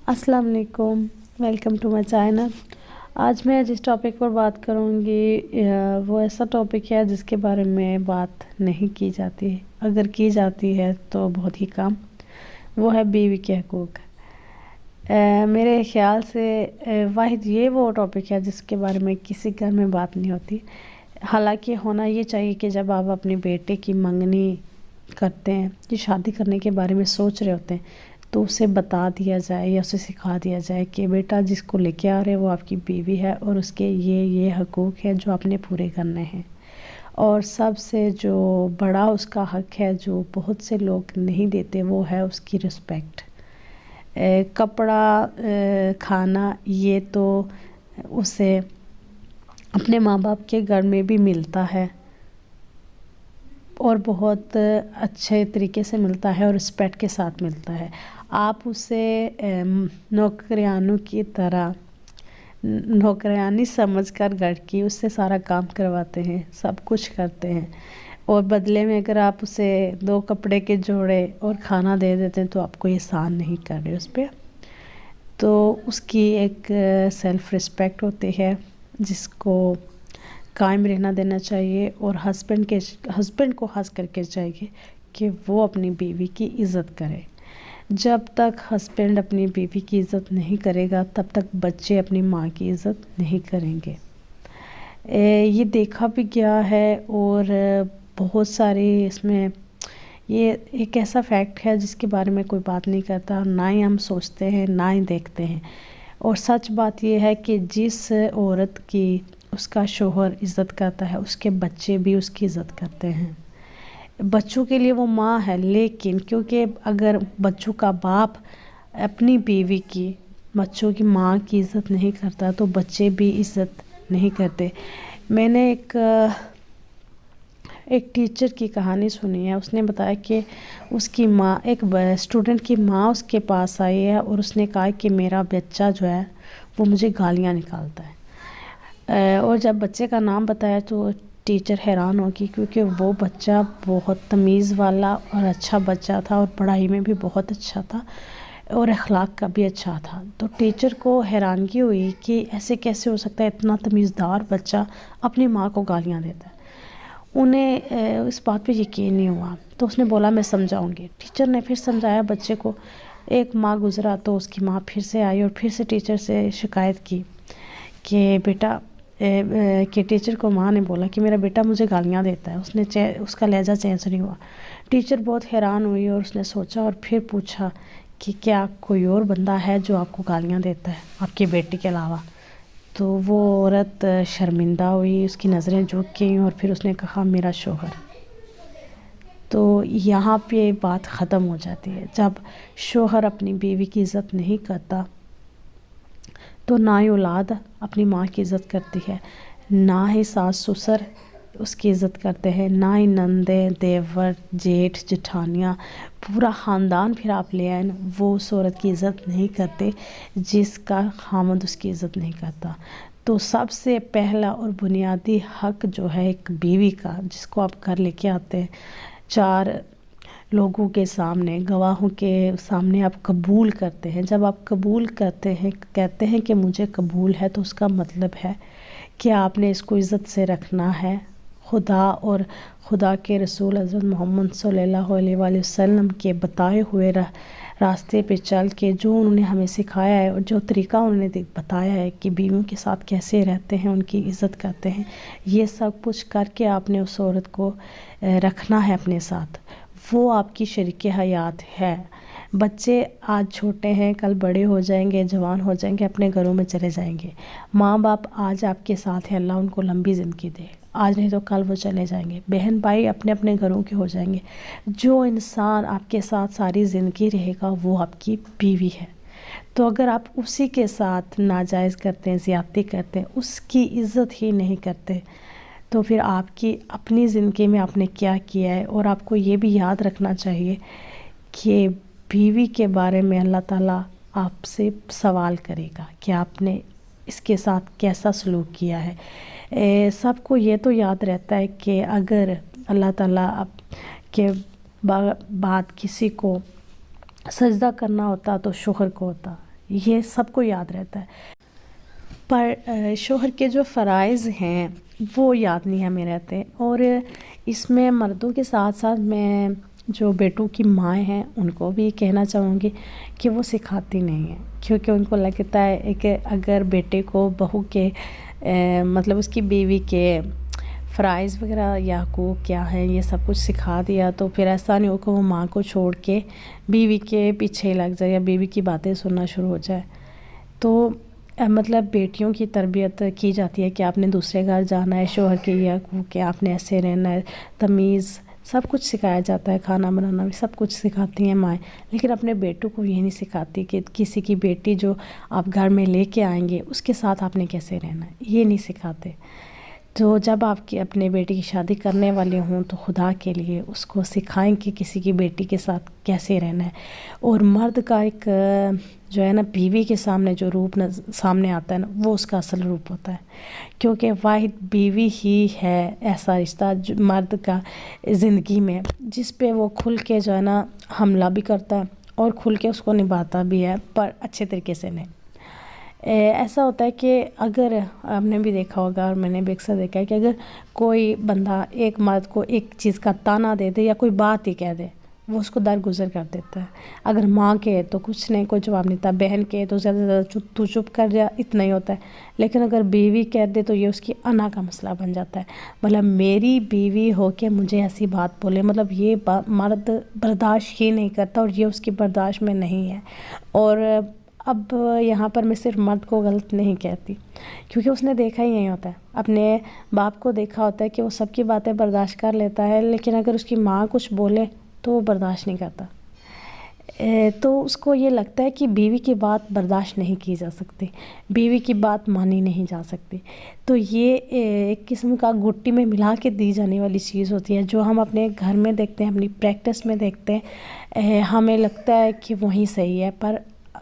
السلام علیکم، welcome to my channel. آج میں جس ٹاپک پر بات کروں گی وہ ایسا ٹاپک ہے جس کے بارے میں بات نہیں کی جاتی، اگر کی جاتی ہے تو بہت ہی کم۔ وہ ہے بیوی کے حقوق۔ میرے خیال سے واحد یہ وہ ٹاپک ہے جس کے بارے میں کسی گھر میں بات نہیں ہوتی۔ حالانکہ ہونا یہ چاہیے کہ جب آپ اپنے بیٹے کی منگنی کرتے ہیں یا شادی کرنے کے بارے میں سوچ رہے ہوتے ہیں تو اسے بتا دیا جائے یا اسے سکھا دیا جائے کہ بیٹا جس کو لے کے آ رہے وہ آپ کی بیوی ہے اور اس کے یہ حقوق ہے جو آپ نے پورے کرنے ہیں۔ اور سب سے جو بڑا اس کا حق ہے جو بہت سے لوگ نہیں دیتے وہ ہے اس کی رسپیکٹ۔ کپڑا، کھانا یہ تو اسے اپنے ماں باپ کے گھر میں بھی ملتا ہے اور بہت اچھے طریقے سے ملتا ہے اور رسپیکٹ کے ساتھ ملتا ہے۔ آپ اسے نوکرانوں کی طرح نوکرانی سمجھ کر گھر کی اس سے سارا کام کرواتے ہیں، سب کچھ کرتے ہیں، اور بدلے میں اگر آپ اسے 2 کپڑے کے جوڑے اور کھانا دے دیتے ہیں تو آپ کو احسان نہیں کر رہے اس پہ۔ تو اس کی ایک سیلف رسپیکٹ ہوتی ہے جس کو قائم رہنا دینا چاہیے، اور ہسبینڈ کو خاص کر کے چاہیے کہ وہ اپنی بیوی کی عزت کرے۔ جب تک ہسبینڈ اپنی بیوی کی عزت نہیں کرے گا تب تک بچے اپنی ماں کی عزت نہیں کریں گے۔ یہ دیکھا بھی گیا ہے اور بہت ساری اس میں یہ ایک ایسا فیکٹ ہے جس کے بارے میں کوئی بات نہیں کرتا، نہ ہی ہم سوچتے ہیں نہ ہی دیکھتے ہیں۔ اور سچ بات یہ ہے کہ جس عورت کی اس کا شوہر عزت کرتا ہے اس کے بچے بھی اس کی عزت کرتے ہیں۔ بچوں کے لیے وہ ماں ہے، لیکن کیونکہ اگر بچوں کا باپ اپنی بیوی کی، بچوں کی ماں کی عزت نہیں کرتا تو بچے بھی عزت نہیں کرتے۔ میں نے ایک ٹیچر کی کہانی سنی ہے، اس نے بتایا کہ اس کی ماں، ایک اسٹوڈنٹ کی ماں اس کے پاس آئی ہے اور اس نے کہا کہ میرا بچہ جو ہے وہ مجھے گالیاں نکالتا ہے، اور جب بچے کا نام بتایا تو ٹیچر حیران ہوگی کیونکہ وہ بچہ بہت تمیز والا اور اچھا بچہ تھا اور پڑھائی میں بھی بہت اچھا تھا اور اخلاق کا بھی اچھا تھا۔ تو ٹیچر کو حیرانگی ہوئی کہ ایسے کیسے ہو سکتا ہے، اتنا تمیزدار بچہ اپنی ماں کو گالیاں دیتا ہے۔ انہیں اس بات پہ یقین نہیں ہوا تو اس نے بولا میں سمجھاؤں گی۔ ٹیچر نے پھر سمجھایا بچے کو۔ ایک ماہ گزرا تو اس کی ماں پھر سے آئی اور پھر سے ٹیچر سے شکایت کی کہ بیٹا کہ ٹیچر کو ماں نے بولا کہ میرا بیٹا مجھے گالیاں دیتا ہے، اس کا لہجہ چینج نہیں ہوا۔ ٹیچر بہت حیران ہوئی اور اس نے سوچا اور پھر پوچھا کہ کیا کوئی اور بندہ ہے جو آپ کو گالیاں دیتا ہے آپ کی بیٹی کے علاوہ؟ تو وہ عورت شرمندہ ہوئی، اس کی نظریں جھک گئیں اور پھر اس نے کہا میرا شوہر۔ تو یہاں پہ بات ختم ہو جاتی ہے۔ جب شوہر اپنی بیوی کی عزت نہیں کرتا تو نہ ہی اولاد اپنی ماں کی عزت کرتی ہے، نہ ہی ساس سسر اس کی عزت کرتے ہیں، نہ ہی نندیں، دیور، جیٹھ، جٹھانیاں، پورا خاندان پھر آپ لے آئیں وہ اس عورت کی عزت نہیں کرتے جس کا خامد اس کی عزت نہیں کرتا۔ تو سب سے پہلا اور بنیادی حق جو ہے ایک بیوی کا، جس کو آپ گھر لے کے آتے ہیں، 4 لوگوں کے سامنے، گواہوں کے سامنے آپ قبول کرتے ہیں۔ جب آپ قبول کرتے ہیں، کہتے ہیں کہ مجھے قبول ہے، تو اس کا مطلب ہے کہ آپ نے اس کو عزت سے رکھنا ہے۔ خدا اور خدا کے رسول حضرت محمد صلی اللہ علیہ وآلہ وسلم کے بتائے ہوئے راستے پہ چل کے جو انہوں نے ہمیں سکھایا ہے اور جو طریقہ انہوں نے بتایا ہے کہ بیویوں کے ساتھ کیسے رہتے ہیں، ان کی عزت کرتے ہیں، یہ سب کچھ کر کے آپ نے اس عورت کو رکھنا ہے اپنے ساتھ۔ وہ آپ کی شریک حیات ہے۔ بچے آج چھوٹے ہیں، کل بڑے ہو جائیں گے، جوان ہو جائیں گے، اپنے گھروں میں چلے جائیں گے۔ ماں باپ آج آپ کے ساتھ ہیں، اللہ ان کو لمبی زندگی دے، آج نہیں تو کل وہ چلے جائیں گے۔ بہن بھائی اپنے اپنے گھروں کے ہو جائیں گے۔ جو انسان آپ کے ساتھ ساری زندگی رہے گا وہ آپ کی بیوی ہے۔ تو اگر آپ اسی کے ساتھ ناجائز کرتے ہیں، زیادتی کرتے ہیں، اس کی عزت ہی نہیں کرتے، تو پھر آپ کی اپنی زندگی میں آپ نے کیا کیا ہے؟ اور آپ کو یہ بھی یاد رکھنا چاہیے کہ بیوی کے بارے میں اللہ تعالیٰ آپ سے سوال کرے گا کہ آپ نے اس کے ساتھ کیسا سلوک کیا ہے۔ سب کو یہ تو یاد رہتا ہے کہ اگر اللہ تعالیٰ کے بعد کسی کو سجدہ کرنا ہوتا تو شوہر کو ہوتا، یہ سب کو یاد رہتا ہے، پر شوہر کے جو فرائض ہیں وہ یاد نہیں ہمیں رہتے۔ اور اس میں مردوں کے ساتھ ساتھ میں جو بیٹوں کی مائیں ہیں ان کو بھی کہنا چاہوں گی کہ وہ سکھاتی نہیں ہیں، کیونکہ ان کو لگتا ہے کہ اگر بیٹے کو بہو کے مطلب اس کی بیوی کے فرائض وغیرہ یا حقوق کیا ہیں یہ سب کچھ سکھا دیا تو پھر ایسا نہیں ہو کہ وہ ماں کو چھوڑ کے بیوی کے پیچھے لگ جائے یا بیوی کی باتیں سننا شروع ہو جائے۔ تو مطلب بیٹیوں کی تربیت کی جاتی ہے کہ آپ نے دوسرے گھر جانا ہے، شوہر کے یہ حقوق کہ آپ نے ایسے رہنا ہے، تمیز سب کچھ سکھایا جاتا ہے، کھانا بنانا بھی سب کچھ سکھاتی ہیں مائیں، لیکن اپنے بیٹوں کو یہ نہیں سکھاتی کہ کسی کی بیٹی جو آپ گھر میں لے کے آئیں گے اس کے ساتھ آپ نے کیسے رہنا ہے، یہ نہیں سکھاتے۔ تو جب آپ کی اپنے بیٹی کی شادی کرنے والے ہوں تو خدا کے لیے اس کو سکھائیں کہ کسی کی بیٹی کے ساتھ کیسے رہنا ہے۔ اور مرد کا ایک جو ہے نا بیوی کے سامنے جو روپ سامنے آتا ہے نا وہ اس کا اصل روپ ہوتا ہے، کیونکہ واحد بیوی ہی ہے ایسا رشتہ جو مرد کا زندگی میں جس پہ وہ کھل کے جو ہے نا حملہ بھی کرتا ہے اور کھل کے اس کو نبھاتا بھی ہے، پر اچھے طریقے سے نہیں۔ ایسا ہوتا ہے کہ اگر آپ نے بھی دیکھا ہوگا اور میں نے بھی اکثر دیکھا ہے کہ اگر کوئی بندہ ایک مرد کو ایک چیز کا طعنہ دے دے یا کوئی بات ہی کہہ دے وہ اس کو درگزر کر دیتا ہے۔ اگر ماں کے تو کچھ نہیں، کوئی جواب نہیں دیتا، بہن کے تو زیادہ سے زیادہ تو چپ کر جا، اتنا ہی ہوتا ہے، لیکن اگر بیوی کہہ دے تو یہ اس کی انا کا مسئلہ بن جاتا ہے، مطلب میری بیوی ہو کے مجھے ایسی بات بولے، مطلب یہ مرد برداشت ہی نہیں کرتا اور یہ اس کی برداشت میں نہیں ہے۔ اور اب یہاں پر میں صرف مرد کو غلط نہیں کہتی، کیونکہ اس نے دیکھا ہی نہیں ہوتا ہے، اپنے باپ کو دیکھا ہوتا ہے کہ وہ سب کی باتیں برداشت کر لیتا ہے، لیکن اگر اس کی ماں کچھ بولے تو وہ برداشت نہیں کرتا، تو اس کو یہ لگتا ہے کہ بیوی کی بات برداشت نہیں کی جا سکتی، بیوی کی بات مانی نہیں جا سکتی۔ تو یہ ایک قسم کا گٹی میں ملا کے دی جانے والی چیز ہوتی ہے جو ہم اپنے گھر میں دیکھتے ہیں، اپنی پریکٹس میں دیکھتے ہیں، ہمیں لگتا ہے کہ وہی صحیح ہے، پر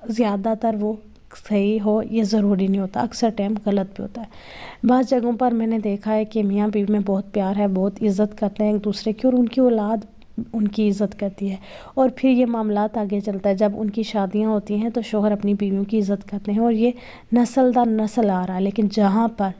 زیادہ تر وہ صحیح ہو یہ ضروری نہیں ہوتا، اکثر ٹائم غلط بھی ہوتا ہے۔ بعض جگہوں پر میں نے دیکھا ہے کہ میاں بیوی میں بہت پیار ہے، بہت عزت کرتے ہیں ایک دوسرے کی، اور ان کی اولاد ان کی عزت کرتی ہے، اور پھر یہ معاملات آگے چلتا ہے جب ان کی شادیاں ہوتی ہیں تو شوہر اپنی بیویوں کی عزت کرتے ہیں، اور یہ نسل در نسل آ رہا ہے۔ لیکن جہاں پر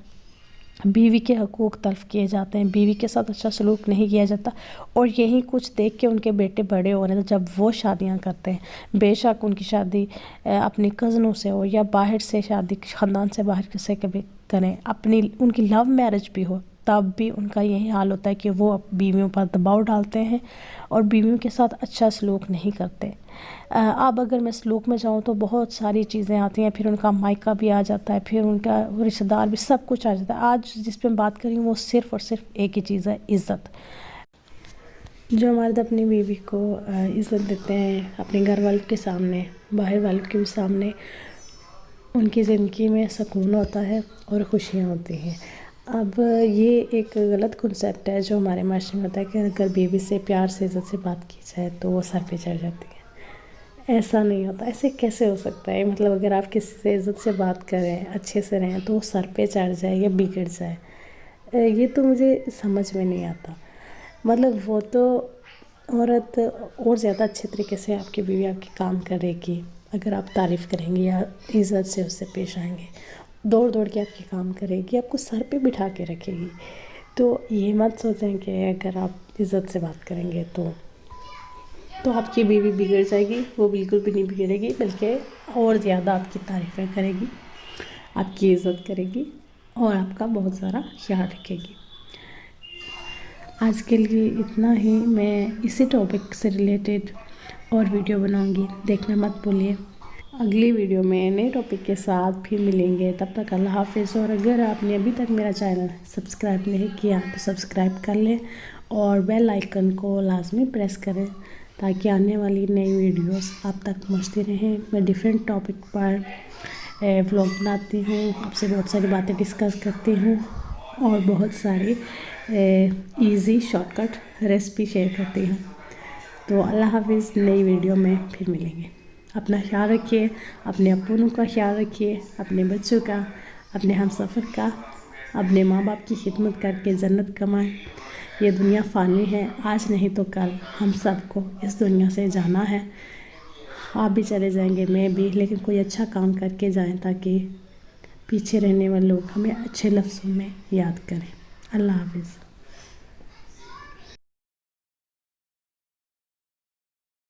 بیوی کے حقوق تلف کیے جاتے ہیں، بیوی کے ساتھ اچھا سلوک نہیں کیا جاتا، اور یہی کچھ دیکھ کے ان کے بیٹے بڑے ہو رہے ہیں، جب وہ شادیاں کرتے ہیں، بے شک ان کی شادی اپنی کزنوں سے ہو یا باہر سے شادی خاندان سے باہر سے کبھی کریں، اپنی ان کی لو میرج بھی ہو، تب بھی ان کا یہی حال ہوتا ہے کہ وہ بیویوں پر دباؤ ڈالتے ہیں اور بیویوں کے ساتھ اچھا سلوک نہیں کرتے۔ اب اگر میں سلوک میں جاؤں تو بہت ساری چیزیں آتی ہیں، پھر ان کا مائکہ بھی آ جاتا ہے، پھر ان کا رشتہ دار بھی، سب کچھ آ جاتا ہے۔ آج جس پہ بات کر رہی ہوں وہ صرف اور صرف ایک ہی چیز ہے، عزت۔ جو مرد اپنی بیوی کو عزت دیتے ہیں اپنے گھر والوں کے سامنے، باہر والوں کے بھی سامنے، ان کی زندگی میں سکون ہوتا ہے اور خوشیاں ہوتی ہیں۔ اب یہ ایک غلط کنسیپٹ ہے جو ہمارے معاشرے میں ہوتا ہے کہ اگر بیوی سے پیار سے عزت سے بات کی جائے تو وہ سر پہ چڑھ جاتی ہے۔ ایسا نہیں ہوتا، ایسے کیسے ہو سکتا ہے؟ مطلب اگر آپ کسی سے عزت سے بات کریں، اچھے سے رہیں تو وہ سر پہ چڑھ جائے یا بگڑ جائے، یہ تو مجھے سمجھ میں نہیں آتا۔ مطلب وہ تو عورت اور زیادہ اچھے طریقے سے آپ کی بیوی آپ کی کام کرے گی اگر آپ تعریف کریں گے یا عزت سے اس سے پیش آئیں گے، دوڑ دوڑ کے آپ کی کام کرے گی، آپ کو سر پہ بٹھا کے رکھے گی۔ تو یہ مت سوچیں کہ اگر آپ عزت سے بات کریں گے تو آپ کی بیوی بگڑ جائے گی، وہ بالکل بھی نہیں بگڑے گی، بلکہ اور زیادہ آپ کی تعریفیں کرے گی، آپ کی عزت کرے گی اور آپ کا بہت سارا خیال رکھے گی۔ آج کے لیے اتنا ہی، میں اسی ٹاپک سے ریلیٹڈ اور ویڈیو بناؤں گی، دیکھنا مت بھولیے۔ اگلی ویڈیو میں نئے ٹاپک کے ساتھ پھر ملیں گے، تب تک اللہ حافظ۔ اور اگر آپ نے ابھی تک میرا چینل سبسکرائب نہیں کیا تو سبسکرائب کر لیں اور بیل آئیکن کو لازمی پریس کریں تاکہ آنے والی نئی ویڈیوز آپ تک پہنچتی رہیں۔ میں ڈیفرنٹ ٹاپک پر ولاگ بناتی ہوں، آپ سے بہت ساری باتیں ڈسکس کرتی ہوں اور بہت ساری easy short cut recipe share کرتی ہوں۔ تو اللہ حافظ، نئی ویڈیو میں پھر ملیں گے۔ اپنا خیال رکھیے، اپنے اپنوں کا خیال رکھیے، اپنے بچوں کا، اپنے ہم سفر کا، اپنے ماں باپ کی خدمت کر کے جنت کمائیں۔ یہ دنیا فانی ہے، آج نہیں تو کل ہم سب کو اس دنیا سے جانا ہے۔ آپ بھی چلے جائیں گے، میں بھی، لیکن کوئی اچھا کام کر کے جائیں تاکہ پیچھے رہنے والے لوگ ہمیں اچھے لفظوں میں یاد کریں۔ اللہ حافظ۔